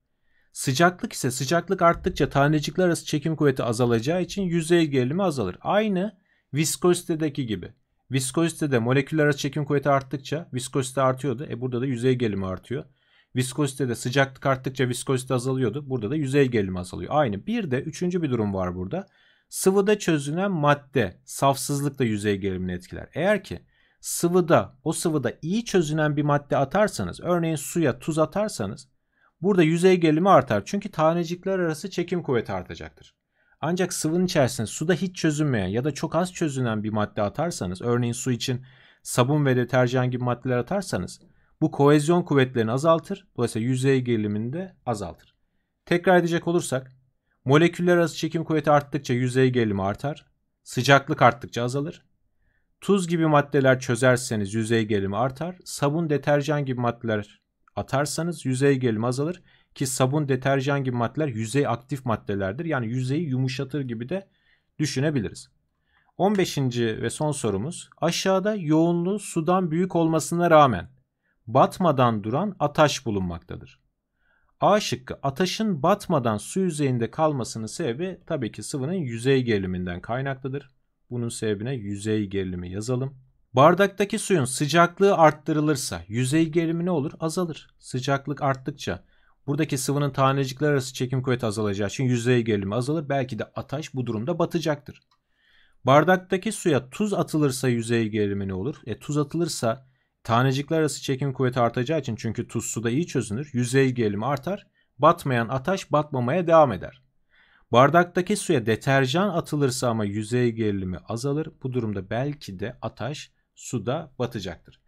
Sıcaklık ise sıcaklık arttıkça tanecikler arası çekim kuvveti azalacağı için yüzey gerilimi azalır. Aynı viskozitedeki gibi. Viskozitede moleküller arası çekim kuvveti arttıkça viskozite artıyordu. Burada da yüzey gerilimi artıyor. Viskozitede sıcaklık arttıkça viskozite azalıyordu. Burada da yüzey gerilimi azalıyor. Aynı. Bir de üçüncü bir durum var burada. Sıvıda çözünen madde safsızlık da yüzey gerilimini etkiler. Eğer ki o sıvıda iyi çözünen bir madde atarsanız, örneğin suya tuz atarsanız burada yüzey gerilimi artar. Çünkü tanecikler arası çekim kuvveti artacaktır. Ancak sıvının içerisine suda hiç çözünmeyen ya da çok az çözünen bir madde atarsanız, örneğin su için sabun ve deterjan gibi maddeler atarsanız bu kohezyon kuvvetlerini azaltır. Dolayısıyla yüzey gerilimini de azaltır. Tekrar edecek olursak moleküller arası çekim kuvveti arttıkça yüzey gerilimi artar. Sıcaklık arttıkça azalır. Tuz gibi maddeler çözerseniz yüzey gerilimi artar. Sabun, deterjan gibi maddeler atarsanız yüzey gerilimi azalır. Ki sabun, deterjan gibi maddeler yüzey aktif maddelerdir. Yani yüzeyi yumuşatır gibi de düşünebiliriz. 15. ve son sorumuz. Aşağıda yoğunluğu sudan büyük olmasına rağmen batmadan duran ataş bulunmaktadır. A şıkkı, ataşın batmadan su yüzeyinde kalmasının sebebi tabii ki sıvının yüzey geriliminden kaynaklıdır. Bunun sebebine yüzey gerilimi yazalım. Bardaktaki suyun sıcaklığı arttırılırsa yüzey gerilimi ne olur? Azalır. Sıcaklık arttıkça buradaki sıvının tanecikler arası çekim kuvveti azalacağı için yüzey gerilimi azalır. Belki de ataş bu durumda batacaktır. Bardaktaki suya tuz atılırsa yüzey gerilimi ne olur? Tuz atılırsa tanecikler arası çekim kuvveti artacağı için, çünkü tuz suda iyi çözünür, yüzey gerilimi artar. Batmayan ataş batmamaya devam eder. Bardaktaki suya deterjan atılırsa ama yüzey gerilimi azalır. Bu durumda belki de ataş suda batacaktır.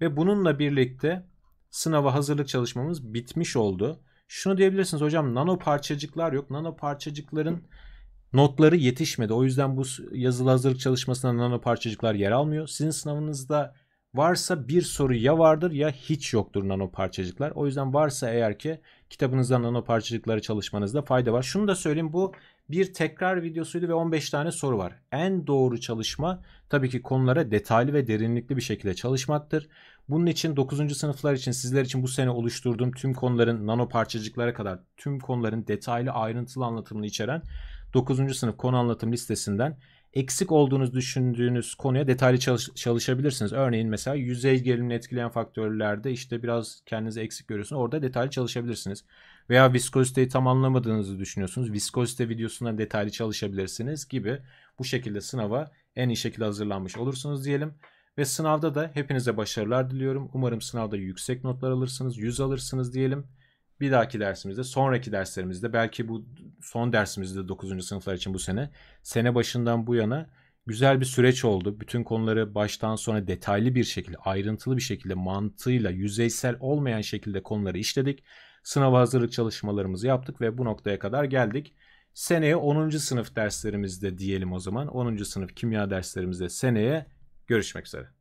Ve bununla birlikte sınava hazırlık çalışmamız bitmiş oldu. Şunu diyebilirsiniz, hocam nano parçacıklar yok. Nano parçacıkların notları yetişmedi. O yüzden bu yazılı hazırlık çalışmasında nano parçacıklar yer almıyor. Sizin sınavınızda varsa bir soru ya vardır ya hiç yoktur nano parçacıklar. O yüzden varsa eğer ki kitabınızdan nano parçacıkları çalışmanızda fayda var. Şunu da söyleyeyim, bu bir tekrar videosuydu ve 15 tane soru var. En doğru çalışma tabii ki konulara detaylı ve derinlikli bir şekilde çalışmaktır. Bunun için 9. sınıflar için sizler için bu sene oluşturduğum tüm konuların nano parçacıklara kadar tüm konuların detaylı ayrıntılı anlatımını içeren 9. sınıf konu anlatım listesinden eksik olduğunuz düşündüğünüz konuya detaylı çalışabilirsiniz. Örneğin mesela yüzey gerilimini etkileyen faktörlerde işte biraz kendinizi eksik görüyorsunuz. Orada detaylı çalışabilirsiniz. Veya viskoziteyi tam anlamadığınızı düşünüyorsunuz. Viskozite videosundan detaylı çalışabilirsiniz gibi, bu şekilde sınava en iyi şekilde hazırlanmış olursunuz diyelim. Ve sınavda da hepinize başarılar diliyorum. Umarım sınavda yüksek notlar alırsınız, 100 alırsınız diyelim. Bir dahaki dersimizde, sonraki derslerimizde, belki bu son dersimizde 9. sınıflar için bu sene başından bu yana güzel bir süreç oldu. Bütün konuları baştan sona detaylı bir şekilde, ayrıntılı bir şekilde, mantığıyla, yüzeysel olmayan şekilde konuları işledik. Sınava hazırlık çalışmalarımızı yaptık ve bu noktaya kadar geldik. Seneye 10. sınıf derslerimizde diyelim o zaman. 10. sınıf kimya derslerimizde seneye görüşmek üzere.